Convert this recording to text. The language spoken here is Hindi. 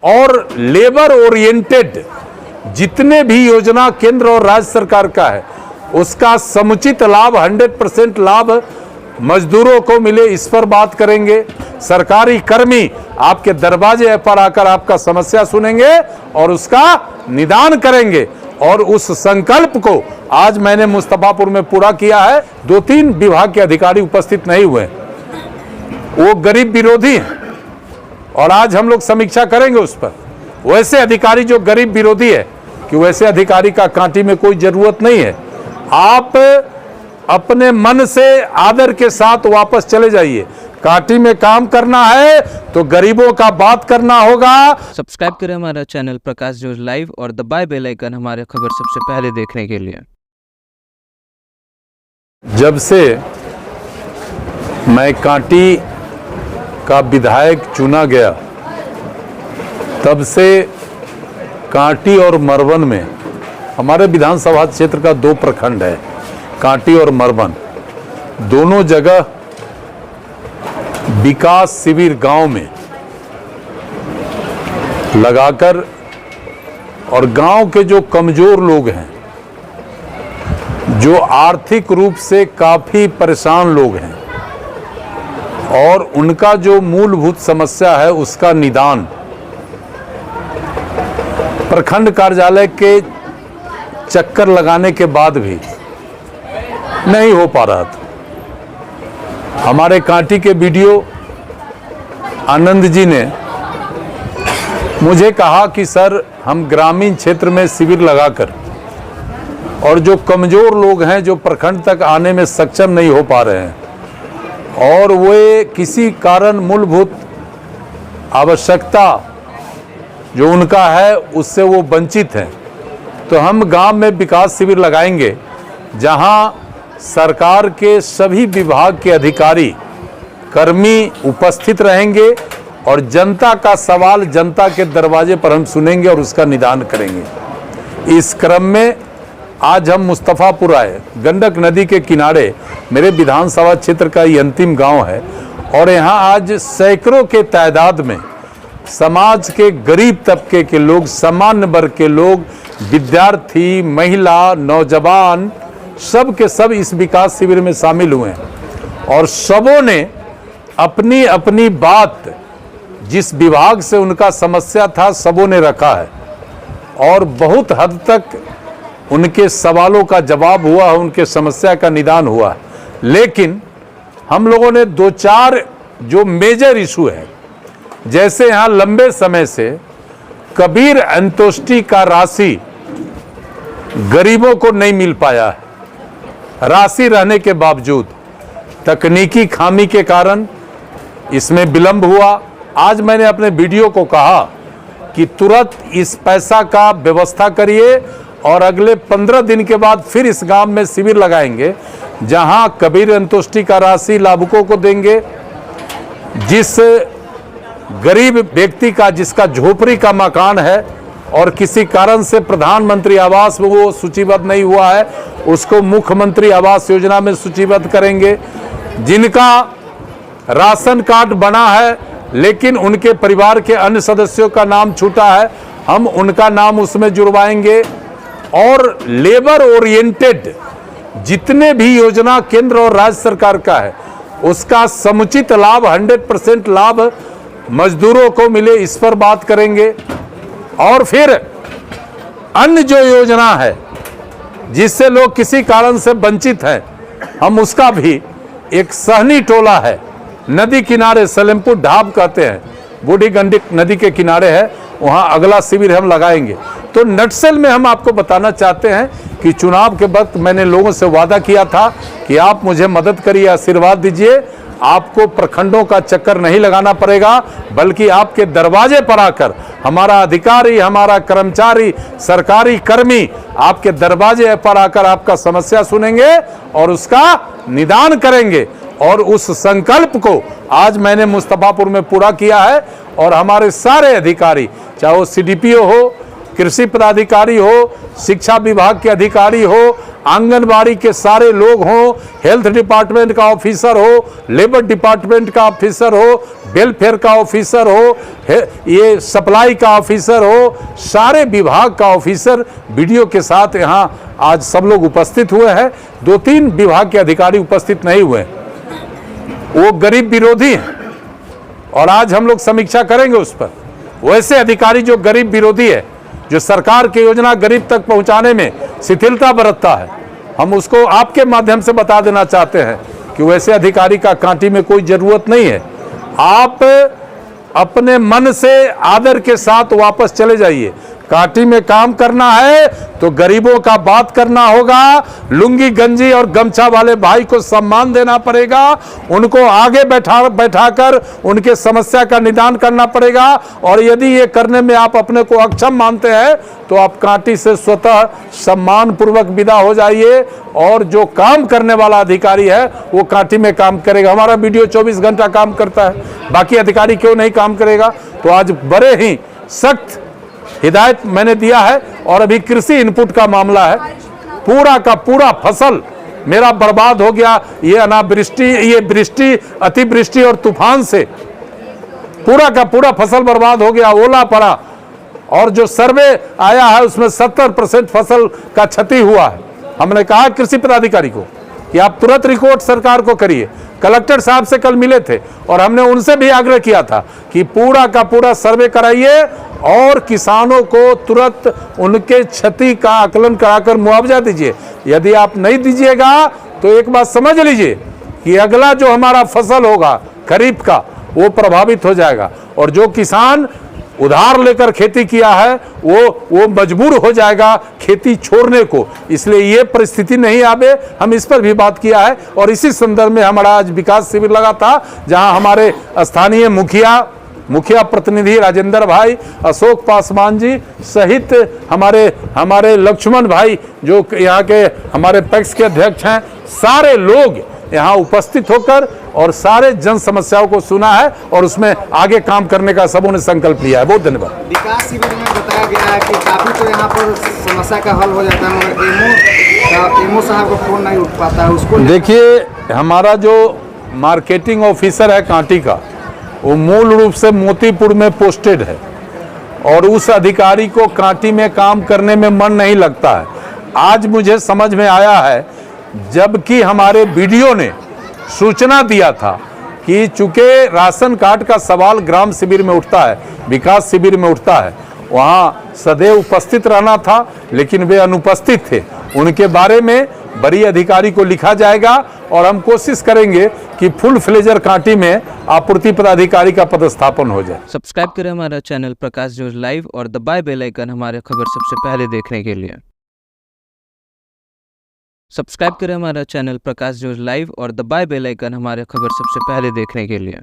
और लेबर ओरिएंटेड जितने भी योजना केंद्र और राज्य सरकार का है उसका समुचित लाभ 100% लाभ मजदूरों को मिले, इस पर बात करेंगे। सरकारी कर्मी आपके दरवाजे पर आकर आपका समस्या सुनेंगे और उसका निदान करेंगे। और उस संकल्प को आज मैंने मुस्तफापुर में पूरा किया है। 2-3 विभाग के अधिकारी उपस्थित नहीं हुए, वो गरीब विरोधी हैं और आज हम लोग समीक्षा करेंगे उस पर। वैसे अधिकारी जो गरीब विरोधी है कि वैसे अधिकारी का कांटी में कोई जरूरत नहीं है। आप अपने मन से आदर के साथ वापस चले जाइए। कांटी में काम करना है तो गरीबों का बात करना होगा। सब्सक्राइब करें हमारा चैनल प्रकाश न्यूज लाइव और दबाए बेल आइकन हमारे खबर सबसे पहले देखने के लिए। जब से मैं कांटी का विधायक चुना गया तब से कांटी और मरवन में, हमारे विधानसभा क्षेत्र का 2 प्रखंड है, कांटी और मरवन, दोनों जगह विकास शिविर गांव में लगाकर और गांव के जो कमजोर लोग हैं, जो आर्थिक रूप से काफी परेशान लोग हैं और उनका जो मूलभूत समस्या है उसका निदान प्रखंड कार्यालय के चक्कर लगाने के बाद भी नहीं हो पा रहा था। हमारे कांटी के बीडीओ आनंद जी ने मुझे कहा कि सर हम ग्रामीण क्षेत्र में शिविर लगाकर और जो कमजोर लोग हैं जो प्रखंड तक आने में सक्षम नहीं हो पा रहे हैं और वे किसी कारण मूलभूत आवश्यकता जो उनका है उससे वो वंचित हैं, तो हम गांव में विकास शिविर लगाएंगे जहां सरकार के सभी विभाग के अधिकारी कर्मी उपस्थित रहेंगे और जनता का सवाल जनता के दरवाजे पर हम सुनेंगे और उसका निदान करेंगे। इस क्रम में आज हम मुस्तफापुर आए। गंडक नदी के किनारे मेरे विधानसभा क्षेत्र का ये अंतिम गांव है और यहाँ आज सैकड़ों के तादाद में समाज के गरीब तबके के लोग, सामान्य वर्ग के लोग, विद्यार्थी, महिला, नौजवान, सब के सब इस विकास शिविर में शामिल हुए हैं और सबों ने अपनी अपनी बात, जिस विभाग से उनका समस्या था, सबों ने रखा है और बहुत हद तक उनके सवालों का जवाब हुआ, उनके समस्या का निदान हुआ। लेकिन हम लोगों ने 2-4 जो मेजर इशू है, जैसे यहाँ लंबे समय से कबीर अंत्योष्टि का राशि गरीबों को नहीं मिल पाया है। राशि रहने के बावजूद तकनीकी खामी के कारण इसमें विलंब हुआ। आज मैंने अपने वीडियो को कहा कि तुरंत इस पैसा का व्यवस्था करिए और अगले 15 दिन के बाद फिर इस गांव में शिविर लगाएंगे जहां कबीर अंत्योष्टि का राशि लाभुकों को देंगे। जिस गरीब व्यक्ति का, जिसका झोपड़ी का मकान है और किसी कारण से प्रधानमंत्री आवास में वो सूचीबद्ध नहीं हुआ है, उसको मुख्यमंत्री आवास योजना में सूचीबद्ध करेंगे। जिनका राशन कार्ड बना है लेकिन उनके परिवार के अन्य सदस्यों का नाम छूटा है, हम उनका नाम उसमें जुड़वाएंगे। और लेबर ओरिएंटेड जितने भी योजना केंद्र और राज्य सरकार का है उसका समुचित लाभ 100% लाभ मजदूरों को मिले, इस पर बात करेंगे। और फिर अन्य जो योजना है जिससे लोग किसी कारण से वंचित हैं, हम उसका भी, एक सहनी टोला है नदी किनारे, सलेमपुर ढाब कहते हैं, बूढ़ी गंडक नदी के किनारे है, वहां अगला शिविर हम लगाएंगे। तो नटसेल में हम आपको बताना चाहते हैं कि चुनाव के वक्त मैंने लोगों से वादा किया था कि आप मुझे मदद करिए, आशीर्वाद दीजिए, आपको प्रखंडों का चक्कर नहीं लगाना पड़ेगा, बल्कि आपके दरवाजे पर आकर हमारा अधिकारी, हमारा कर्मचारी, सरकारी कर्मी आपके दरवाजे पर आकर आपका समस्या सुनेंगे और उसका निदान करेंगे। और उस संकल्प को आज मैंने मुस्तफापुर में पूरा किया है और हमारे सारे अधिकारी, चाहे वो CDPO हो, कृषि पदाधिकारी हो, शिक्षा विभाग के अधिकारी हो, आंगनबाड़ी के सारे लोग हों, हेल्थ डिपार्टमेंट का ऑफिसर हो, लेबर डिपार्टमेंट का ऑफिसर हो, वेलफेयर का ऑफिसर हो, ये सप्लाई का ऑफिसर हो, सारे विभाग का ऑफिसर वीडियो के साथ यहाँ आज सब लोग उपस्थित हुए हैं। 2-3 विभाग के अधिकारी उपस्थित नहीं हुए, वो गरीब विरोधी हैं और आज हम लोग समीक्षा करेंगे उस पर। वैसे अधिकारी जो गरीब विरोधी है, जो सरकार की योजना गरीब तक पहुंचाने में शिथिलता बरतता है, हम उसको आपके माध्यम से बता देना चाहते हैं कि वैसे अधिकारी का कांटी में कोई जरूरत नहीं है। आप अपने मन से आदर के साथ वापस चले जाइए। कांटी में काम करना है तो गरीबों का बात करना होगा, लुंगी गंजी और गमछा वाले भाई को सम्मान देना पड़ेगा, उनको आगे बैठाकर उनके समस्या का निदान करना पड़ेगा। और यदि ये करने में आप अपने को अक्षम मानते हैं तो आप कांटी से स्वतः सम्मान पूर्वक विदा हो जाइए और जो काम करने वाला अधिकारी है वो कांटी में काम करेगा। हमारा वीडियो 24 घंटा काम करता है, बाकी अधिकारी क्यों नहीं काम करेगा? तो आज बड़े ही सख्त हिदायत मैंने दिया है। और अभी कृषि इनपुट का मामला है, पूरा का पूरा फसल मेरा बर्बाद हो गया। ये अनावृष्टि, ये वृष्टि, अतिवृष्टि और तूफान से पूरा का पूरा फसल बर्बाद हो गया, ओला पड़ा। और जो सर्वे आया है उसमें 70% फसल का क्षति हुआ है। हमने कहा कृषि पदाधिकारी को कि आप तुरंत रिपोर्ट सरकार को करिए। कलेक्टर साहब से कल मिले थे और हमने उनसे भी आग्रह किया था कि पूरा का पूरा सर्वे कराइए और किसानों को तुरंत उनके क्षति का आकलन कराकर मुआवजा दीजिए। यदि आप नहीं दीजिएगा तो एक बात समझ लीजिए कि अगला जो हमारा फसल होगा खरीफ का वो प्रभावित हो जाएगा। और जो किसान उधार लेकर खेती किया है वो मजबूर हो जाएगा खेती छोड़ने को। इसलिए ये परिस्थिति नहीं आवे, हम इस पर भी बात किया है। और इसी संदर्भ में हमारा आज विकास शिविर लगा था, जहां हमारे स्थानीय मुखिया प्रतिनिधि राजेंद्र भाई, अशोक पासवान जी सहित हमारे लक्ष्मण भाई जो यहाँ के हमारे पैक्स के अध्यक्ष हैं, सारे लोग यहाँ उपस्थित होकर और सारे जन समस्याओं को सुना है और उसमें आगे काम करने का सबों ने संकल्प लिया है। बहुत धन्यवाद। विकास शिविर में बताया गया है कि काफी तो यहाँ पर समस्या का हल हो जाता है, मगर एमओ साहब को फोन नहीं उठ पाता है उसको। देखिए, हमारा जो मार्केटिंग ऑफिसर है कांटी का, वो मूल रूप से मोतीपुर में पोस्टेड है और उस अधिकारी को कांटी में काम करने में मन नहीं लगता है। आज मुझे समझ में आया है, जबकि हमारे वीडियो ने सूचना दिया था कि चूंकि राशन कार्ड का सवाल ग्राम शिविर में उठता है, विकास शिविर में उठता है, वहाँ सदैव उपस्थित रहना था, लेकिन वे अनुपस्थित थे। उनके बारे में बड़ी अधिकारी को लिखा जाएगा और हम कोशिश करेंगे कि फुल फ्लेजर कांटी में आपूर्ति पदाधिकारी का पदस्थापन हो जाए। सब्सक्राइब करें हमारा चैनल प्रकाश न्यूज लाइव और दबाए बेल आइकन हमारे खबर सबसे पहले देखने के लिए। सब्सक्राइब करें हमारा चैनल प्रकाश न्यूज लाइव और दबाए बेल आइकन हमारे खबर सबसे पहले देखने के लिए।